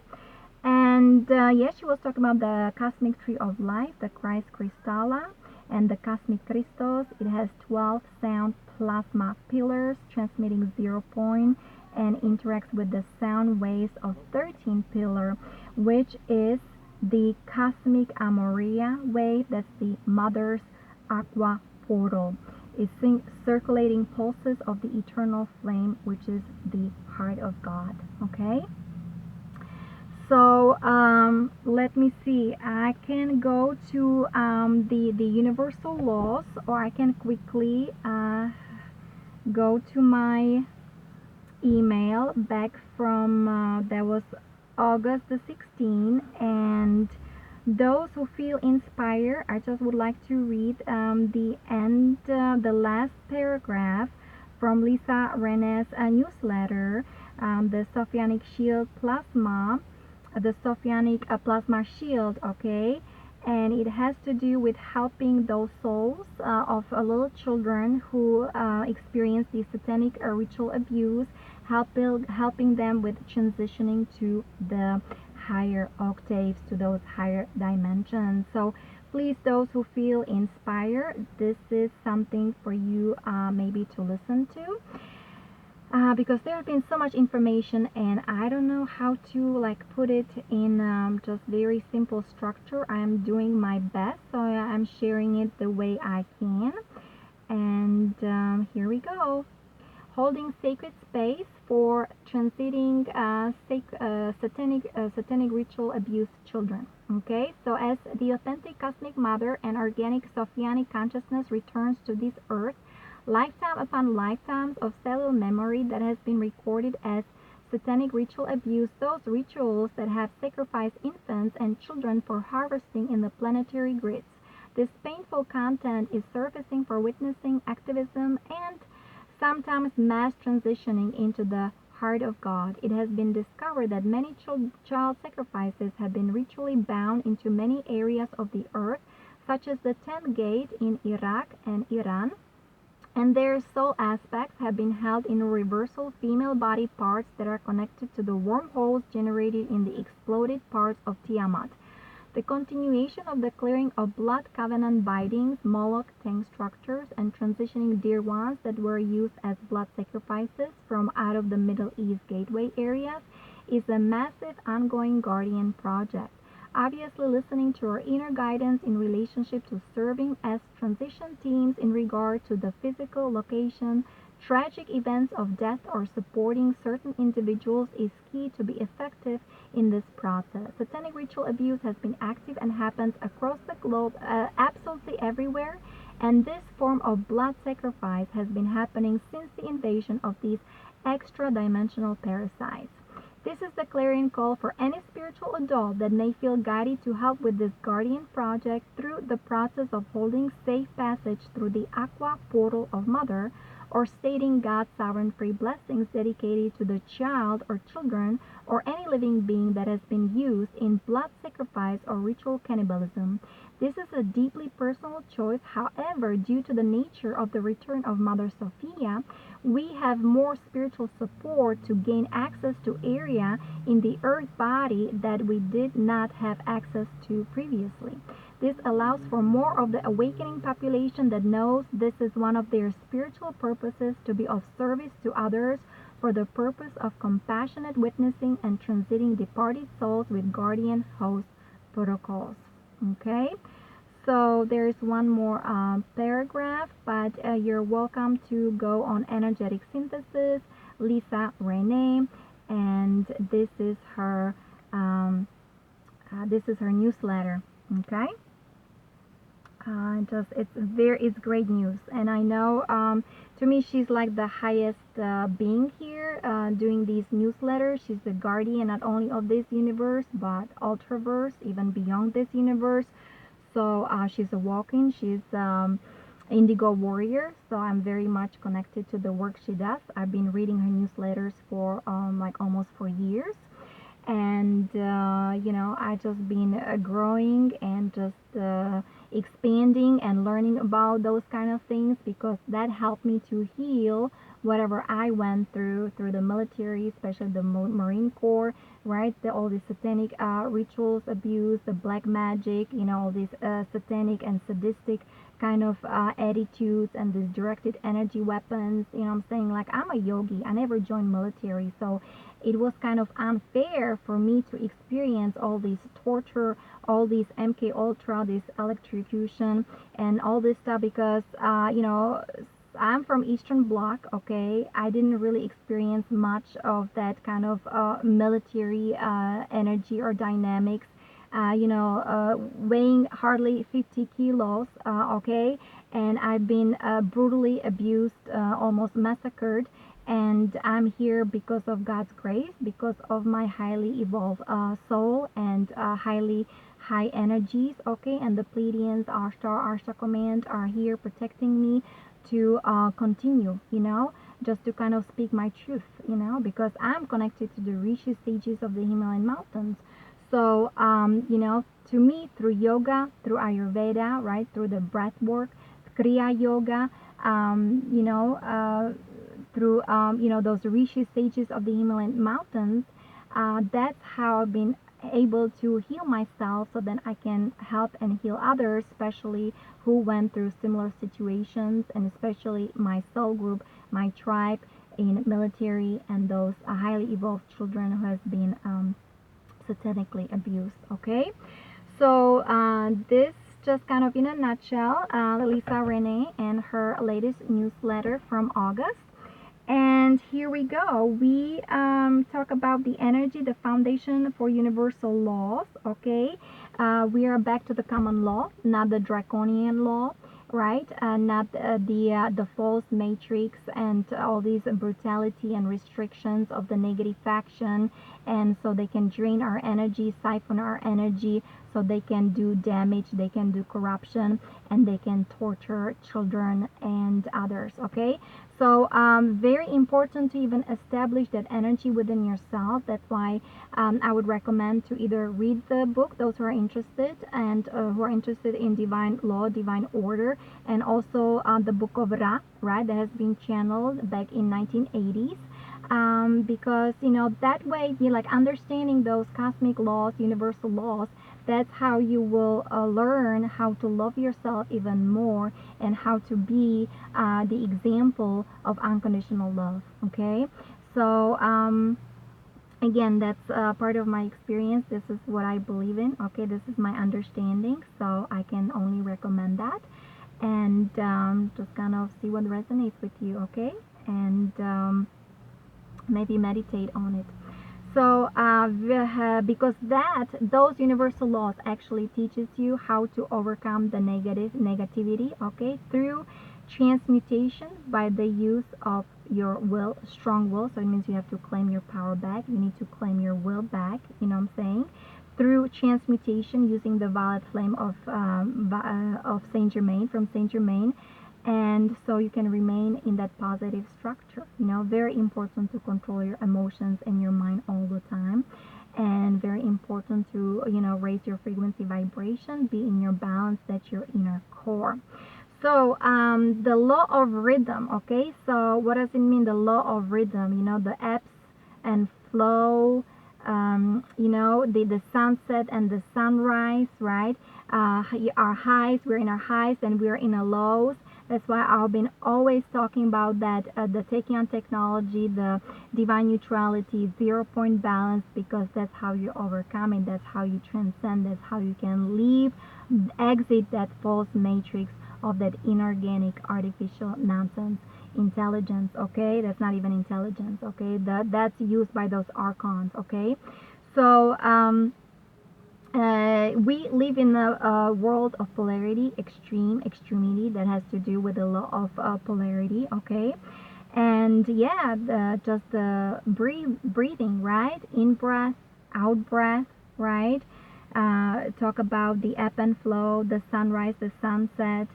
And yes, she was talking about the cosmic tree of life, the Christ Crystalla, and the cosmic Christos. It has 12 sound plasma pillars transmitting 0 point, and interacts with the sound waves of 13 pillar, which is the cosmic Amoria wave. That's the mother's aqua portal. It's circulating pulses of the eternal flame, which is the heart of God. Okay. So let me see. I can go to the universal laws, or I can quickly go to my email back from that was August the 16th, and those who feel inspired, I just would like to read the end, the last paragraph from Lisa Renee's newsletter, the Sophianic Shield Plasma, the Sophianic Plasma Shield, okay? And it has to do with helping those souls of little children who experience the satanic ritual abuse, helping them with transitioning to the higher octaves, to those higher dimensions. So please, those who feel inspired, this is something for you maybe to listen to. Because there has been so much information, and I don't know how to like put it in just very simple structure. I'm doing my best, so I'm sharing it the way I can. And here we go. Holding sacred space for transiting satanic ritual abuse children. Okay, so as the authentic cosmic mother and organic Sophianic consciousness returns to this earth, lifetime upon lifetimes of cellular memory that has been recorded as satanic ritual abuse, those rituals that have sacrificed infants and children for harvesting in the planetary grids. This painful content is surfacing for witnessing activism and sometimes mass transitioning into the heart of God. It has been discovered that many child sacrifices have been ritually bound into many areas of the earth, such as the 10th gate in Iraq and Iran, and their soul aspects have been held in reversal female body parts that are connected to the wormholes generated in the exploded parts of Tiamat. The continuation of the clearing of blood covenant bindings, Moloch tank structures, and transitioning dear ones that were used as blood sacrifices from out of the Middle East gateway areas is a massive ongoing guardian project. Obviously, listening to our inner guidance in relationship to serving as transition teams in regard to the physical location, tragic events of death, or supporting certain individuals is key to be effective in this process. Satanic ritual abuse has been active and happens across the globe, absolutely everywhere, and this form of blood sacrifice has been happening since the invasion of these extra-dimensional parasites. This is the clarion call for any spiritual adult that may feel guided to help with this guardian project through the process of holding safe passage through the aqua portal of Mother, or stating God's sovereign free blessings dedicated to the child or children or any living being that has been used in blood sacrifice or ritual cannibalism. This is a deeply personal choice. However, due to the nature of the return of Mother Sophia, we have more spiritual support to gain access to area in the earth body that we did not have access to previously. This allows for more of the awakening population that knows this is one of their spiritual purposes to be of service to others for the purpose of compassionate witnessing and transiting departed souls with guardian host protocols. Okay? So there's one more paragraph, but you're welcome to go on Energetic Synthesis, Lisa Renee, and this is her newsletter. Okay, it's great news, and I know to me she's like the highest being here doing these newsletters. She's the guardian not only of this universe but ultraverse, even beyond this universe. So she's a walk-in, she's indigo warrior, so I'm very much connected to the work she does. I've been reading her newsletters for like almost 4 years, and I just been growing and just expanding and learning about those kind of things, because that helped me to heal whatever I went through the military, especially the Marine Corps, right? All these satanic rituals, abuse, the black magic, all these satanic and sadistic kind of attitudes and these directed energy weapons. I'm saying, like, I'm a yogi. I never joined military, so it was kind of unfair for me to experience all this torture, all these MK Ultra, this electrocution, and all this stuff, because I'm from Eastern Bloc, okay? I didn't really experience much of that kind of military energy or dynamics. Weighing hardly 50 kilos, okay? And I've been brutally abused, almost massacred. And I'm here because of God's grace, because of my highly evolved soul and highly high energies, okay? And the Pleiadians, Ashtar Command are here protecting me to continue, just to kind of speak my truth, because I'm connected to the Rishi sages of the Himalayan mountains. So, to me, through yoga, through Ayurveda, right, through the breath work, Kriya Yoga, through, those Rishi sages of the Himalayan mountains, that's how I've been able to heal myself, so then I can help and heal others, especially who went through similar situations, and especially my soul group, my tribe in military, and those highly evolved children who has been satanically abused. Okay, so this just kind of in a nutshell, Lisa Renee and her latest newsletter from August. And here we go. We talk about the energy, the foundation for universal laws. Okay, we are back to the common law, not the draconian law. right? Not the false matrix and all these brutality and restrictions of the negative faction, and so they can drain our energy, siphon our energy, so they can do damage, they can do corruption, and they can torture children and others. Okay, so very important to even establish that energy within yourself. That's why I would recommend to either read the book, those who are interested, and who are interested in divine law, divine order, and also the book of Ra, right, that has been channeled back in 1980s. Because that way, like understanding those cosmic laws, universal laws, that's how you will learn how to love yourself even more, and how to be the example of unconditional love. Okay, so again, that's part of my experience. This is what I believe in. Okay, this is my understanding, so I can only recommend that, and just kind of see what resonates with you. Okay, and maybe meditate on it. So because those universal laws actually teaches you how to overcome the negativity, okay, through transmutation by the use of your will, strong will. So it means you have to claim your power back, you need to claim your will back, you know what I'm saying, through transmutation using the violet flame of Saint Germain, from Saint Germain. And so you can remain in that positive structure. Very important to control your emotions and your mind all the time, and very important to raise your frequency vibration, be in your balance, that's your inner core. So the law of rhythm. Okay, so what does it mean, the law of rhythm? The ebbs and flow, the sunset and the sunrise, right? Our highs, we're in our highs and we're in our lows. That's why I've been always talking about that, the taking on technology, the divine neutrality, 0 point balance, because that's how you overcome it, that's how you transcend, that's how you can leave, exit that false matrix of that inorganic, artificial nonsense intelligence. Okay, that's not even intelligence. Okay, that's used by those archons. Okay, so we live in a world of polarity, extremity, that has to do with the law of polarity. Okay, and yeah, just the breathing, right? In breath, out breath, right? Talk about the ebb and flow, the sunrise, the sunset.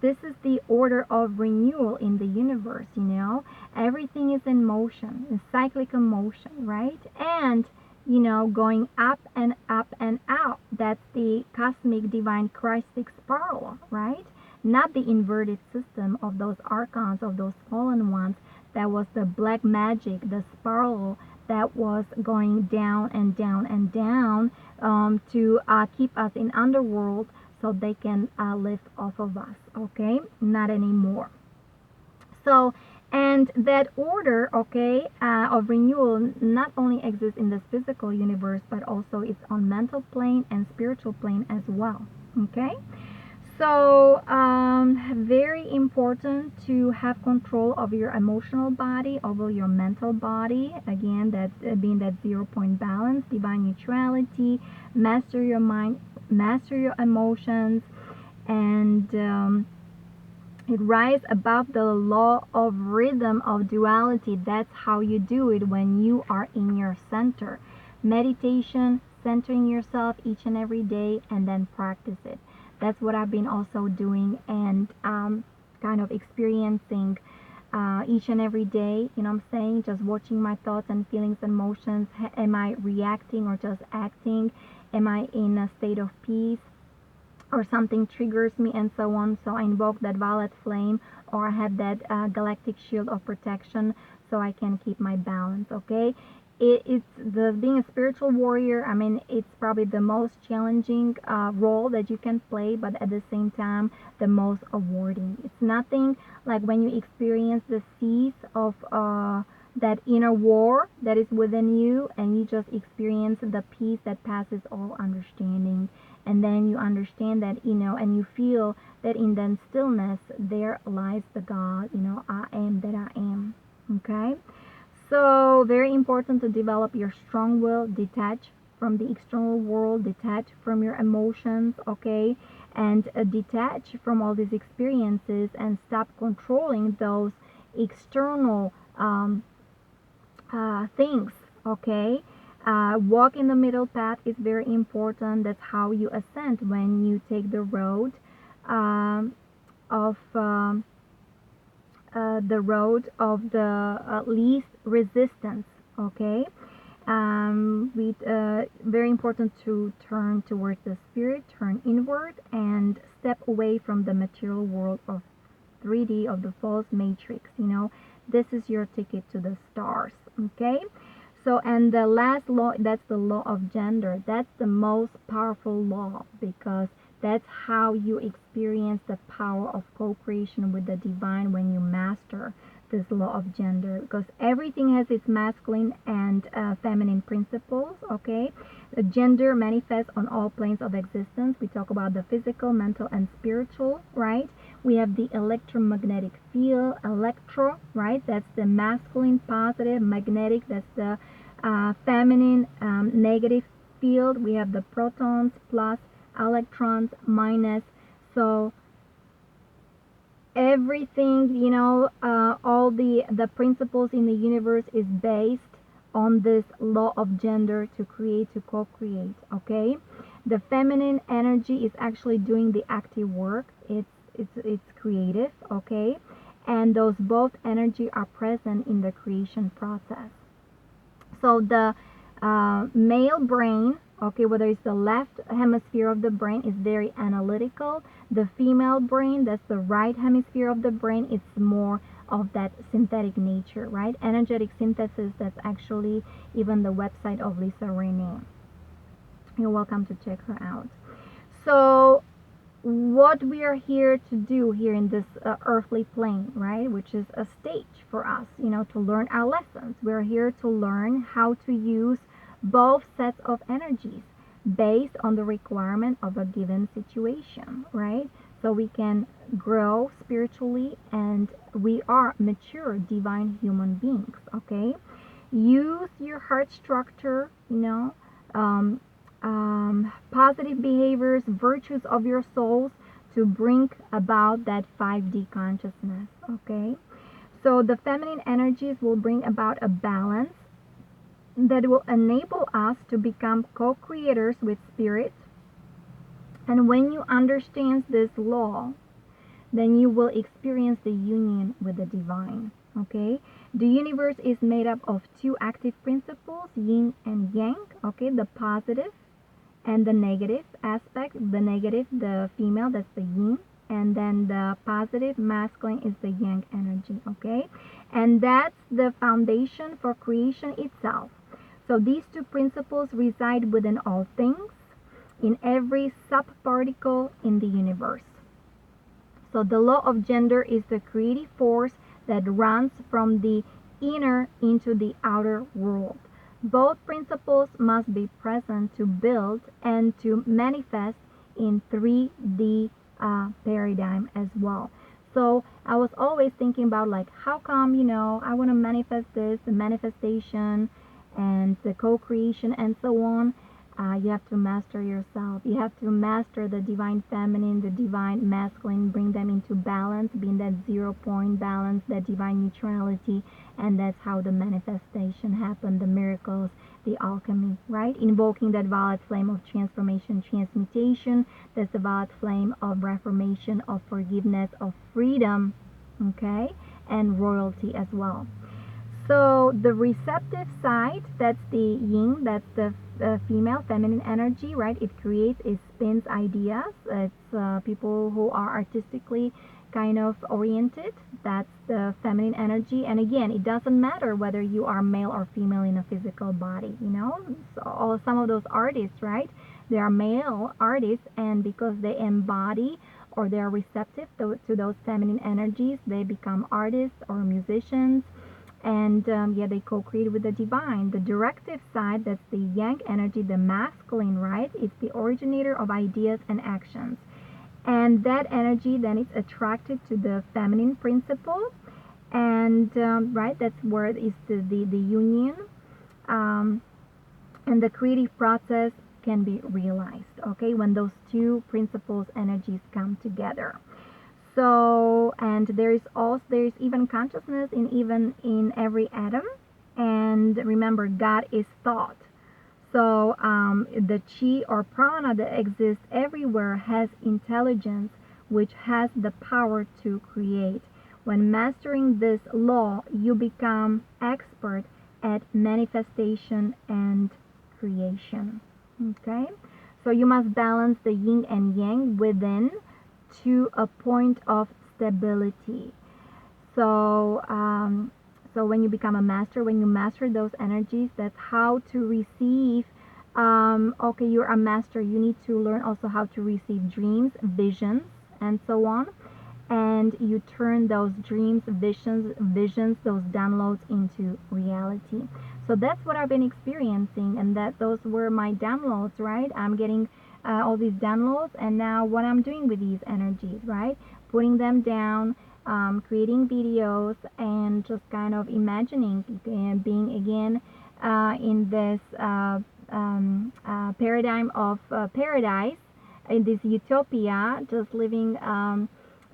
This is the order of renewal in the universe. Everything is in motion, in cyclical motion, right? And going up and up and out. That's the cosmic divine Christic spiral, right? Not the inverted system of those archons, of those fallen ones. That was the black magic, the spiral that was going down and down and down, to keep us in underworld so they can lift off of us. Okay, not anymore. So, and that order, okay, of renewal not only exists in this physical universe, but also it's on mental plane and spiritual plane as well. Okay, so very important to have control of your emotional body, over your mental body. Again, that being that 0 point balance, divine neutrality, master your mind, master your emotions, and it rises above the law of rhythm of duality. That's how you do it when you are in your center. Meditation, centering yourself each and every day, and then practice it. That's what I've been also doing, and kind of experiencing each and every day. You know what I'm saying? Just watching my thoughts and feelings and emotions. Am I reacting or just acting? Am I in a state of peace, or something triggers me, and so on? So I invoke that violet flame, or I have that galactic shield of protection, so I can keep my balance. Okay, it's being a spiritual warrior. I mean, it's probably the most challenging role that you can play, but at the same time the most rewarding. It's nothing like when you experience the seas of that inner war that is within you, and you just experience the peace that passes all understanding. And then you understand that, and you feel that in that stillness there lies the God, I am that I am. Okay, so very important to develop your strong will, detach from the external world, detach from your emotions. Okay, and detach from all these experiences and stop controlling those external things. Okay, walk in the middle path is very important. That's how you ascend, when you take the road um, of the least resistance. Okay, with very important to turn towards the spirit, turn inward, and step away from the material world of 3D, of the false matrix. This is your ticket to the stars. Okay, so, and the last law, that's the law of gender. That's the most powerful law, because that's how you experience the power of co-creation with the divine, when you master this law of gender, because everything has its masculine and feminine principles. Okay, the gender manifests on all planes of existence. We talk about the physical, mental, and spiritual, right? We have the electromagnetic field, electro, right? That's the masculine, positive. Magnetic, that's the feminine, negative field. We have the protons, plus, electrons, minus. So everything, all the principles in the universe is based on this law of gender, to create, to co-create. Okay, the feminine energy is actually doing the active work. It's creative. Okay, and those both energy are present in the creation process. So the male brain, okay, whether it's the left hemisphere of the brain, is very analytical. The female brain, that's the right hemisphere of the brain, it's more of that synthetic nature, right? Energetic synthesis, that's actually even the website of Lisa Renee. You're welcome to check her out. So what we are here to do here in this earthly plane, right, which is a stage for us, to learn our lessons. We're here to learn how to use both sets of energies based on the requirement of a given situation, right? So we can grow spiritually, and we are mature divine human beings. Okay, use your heart structure, positive behaviors, virtues of your souls, to bring about that 5D consciousness. Okay, so the feminine energies will bring about a balance that will enable us to become co-creators with spirit. And when you understand this law, then you will experience the union with the divine. Okay, the universe is made up of two active principles, yin and yang. Okay, the positive and the negative aspect. The negative, the female, that's the yin, and then the positive masculine is the yang energy. Okay, and that's the foundation for creation itself. So these two principles reside within all things, in every subparticle in the universe. So the law of gender is the creative force that runs from the inner into the outer world. Both principles must be present to build and to manifest in 3D paradigm as well. So I was always thinking about, like, how come, I want to manifest this, the manifestation and the co-creation and so on. You have to master yourself. You have to master the divine feminine, the divine masculine, bring them into balance, be in that 0 point balance, that divine neutrality, and that's how the manifestation happen, the miracles, the alchemy, right? Invoking that violet flame of transformation, transmutation. That's the violet flame of reformation, of forgiveness, of freedom, okay, and royalty as well. So the receptive side, that's the yin, that's the female, feminine energy, right? It creates, it spins ideas. It's people who are artistically kind of oriented. That's the feminine energy. And again, it doesn't matter whether you are male or female in a physical body, So some of those artists, right? They are male artists, and because they embody or they are receptive to those feminine energies, they become artists or musicians. And they co-create with the divine. The directive side, that's the yang energy, the masculine, right? It's the originator of ideas and actions. And that energy then is attracted to the feminine principle. And, right, that's where it is the union. And the creative process can be realized, okay, when those two principles energies come together. So, and there's even consciousness in every atom. And remember, God is thought. So the chi or prana that exists everywhere has intelligence, which has the power to create. When mastering this law, you become expert at manifestation and creation. Okay? So you must balance the yin and yang within to a point of stability. So, so when you become a master, when you master those energies, that's how to receive. Okay, you're a master. You need to learn also how to receive dreams, visions, and so on. And you turn those dreams, visions, those downloads into reality. So that's what I've been experiencing, and those were my downloads, right? I'm getting all these downloads, and now what I'm doing with these energies, right? Putting them down, creating videos, and just kind of imagining being again in this paradigm of paradise, in this utopia, just living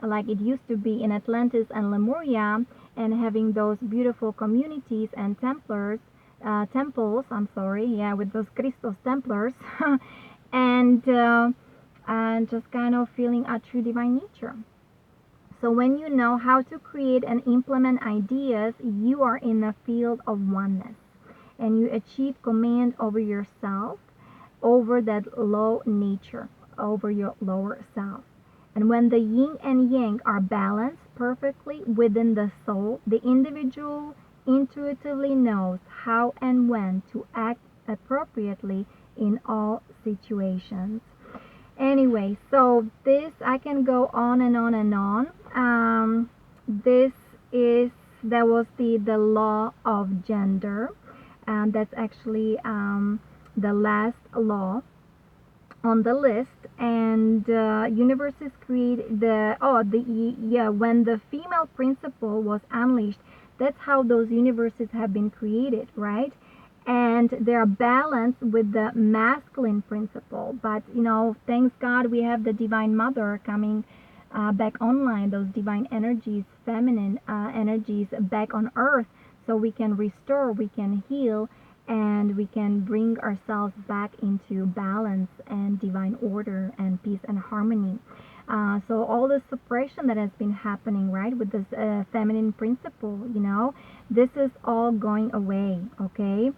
like it used to be in Atlantis and Lemuria, and having those beautiful communities and temples, I'm sorry, yeah, with those Christos Templars, and just kind of feeling a true divine nature. So when you know how to create and implement ideas, you are in the field of oneness, and you achieve command over yourself, over that low nature, over your lower self. And when the yin and yang are balanced perfectly within the soul, the individual intuitively knows how and when to act appropriately in all situations. Anyway, so this, I can go on and on and on. This is, that was the law of gender. That's actually the last law on the list. And universes create when the female principle was unleashed, that's how those universes have been created, right? And they're balanced with the masculine principle. But thanks God, we have the Divine Mother coming back online, those divine energies, feminine energies back on earth, so we can restore, we can heal, and we can bring ourselves back into balance and divine order and peace and harmony. So all the suppression that has been happening, right, with this feminine principle, this is all going away, okay?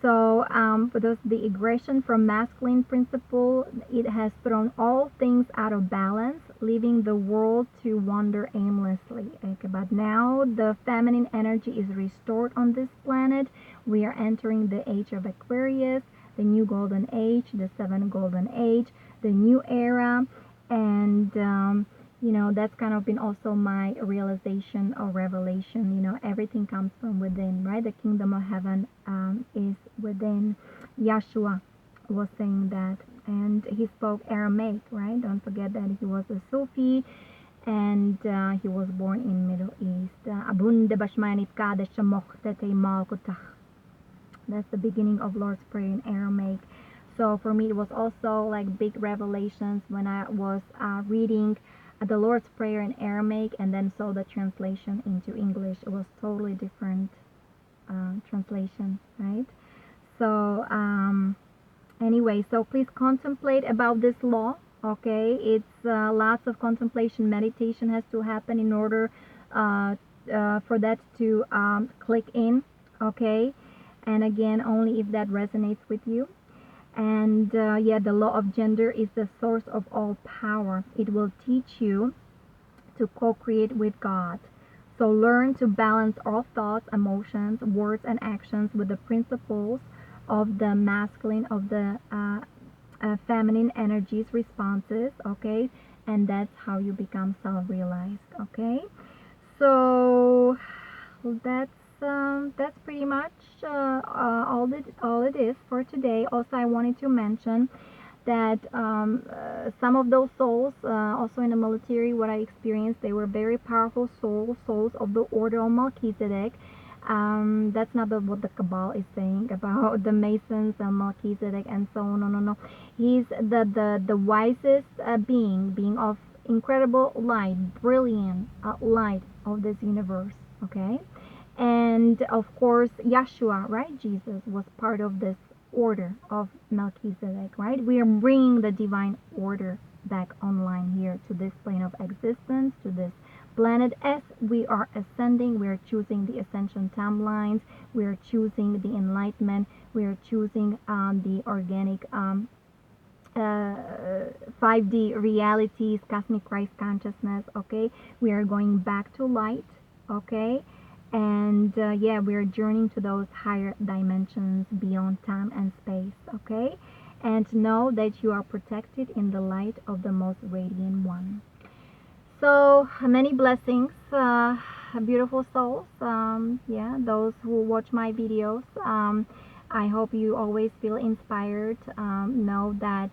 So the aggression from masculine principle, it has thrown all things out of balance, leaving the world to wander aimlessly. Okay, but now the feminine energy is restored on this planet. We are entering the age of Aquarius, the new golden age, the seventh golden age, the new era. And that's kind of been also my realization or revelation. Everything comes from within, right? The kingdom of heaven is within. Yeshua was saying that, and he spoke Aramaic, right? Don't forget that he was a Sufi, and he was born in Middle East. That's the beginning of Lord's Prayer in Aramaic. So for me, it was also like big revelations when I was reading the Lord's Prayer in Aramaic and then saw the translation into English. It was totally different translation, right? So anyway, so please contemplate about this law, okay? It's lots of contemplation, meditation has to happen in order for that to click in, okay? And again, only if that resonates with you. And the law of gender is the source of all power. It will teach you to co-create with God. So learn to balance all thoughts, emotions, words, and actions with the principles of the masculine, of the feminine energies responses, okay? And that's how you become self-realized, okay? So that's pretty much all it is for today. Also, I wanted to mention that some of those souls, also in the military, what I experienced, they were very powerful souls of the order of Melchizedek. That's not what the Kabbalah is saying about the Masons and Melchizedek and so on. No, no, no. He's the wisest being of incredible light, brilliant light of this universe. Okay, and of course, Yeshua, right? Jesus was part of this order of Melchizedek, right? We are bringing the divine order back online here to this plane of existence, to this planet. As we are ascending, we are choosing the ascension timelines, we are choosing the enlightenment, we are choosing the organic 5D realities, cosmic Christ consciousness. Okay, we are going back to light. Okay, and yeah, we are journeying to those higher dimensions beyond time and space. Okay, and know that you are protected in the light of the most radiant one. So many blessings, beautiful souls. Yeah, those who watch my videos. I hope you always feel inspired. Know that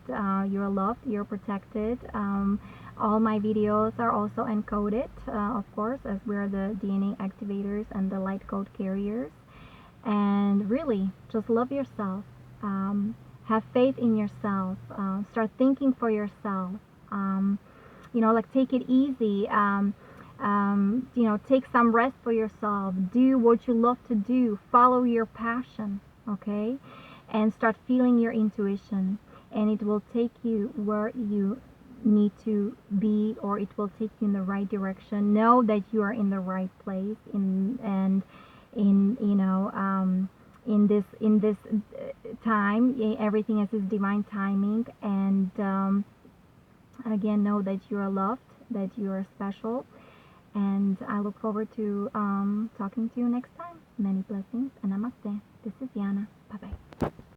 you're loved, you're protected. All my videos are also encoded, of course, as we're the DNA activators and the light code carriers. And really, just love yourself. Have faith in yourself. Start thinking for yourself. Like take it easy. Take some rest for yourself. Do what you love to do. Follow your passion, okay? And start feeling your intuition. And it will take you where you need to be, or it will take you in the right direction. Know that you are in the right place in this time. Everything is divine timing, and again, know that you are loved, that you are special, and I look forward to talking to you next time. Many blessings and namaste. This is Yana. Bye bye.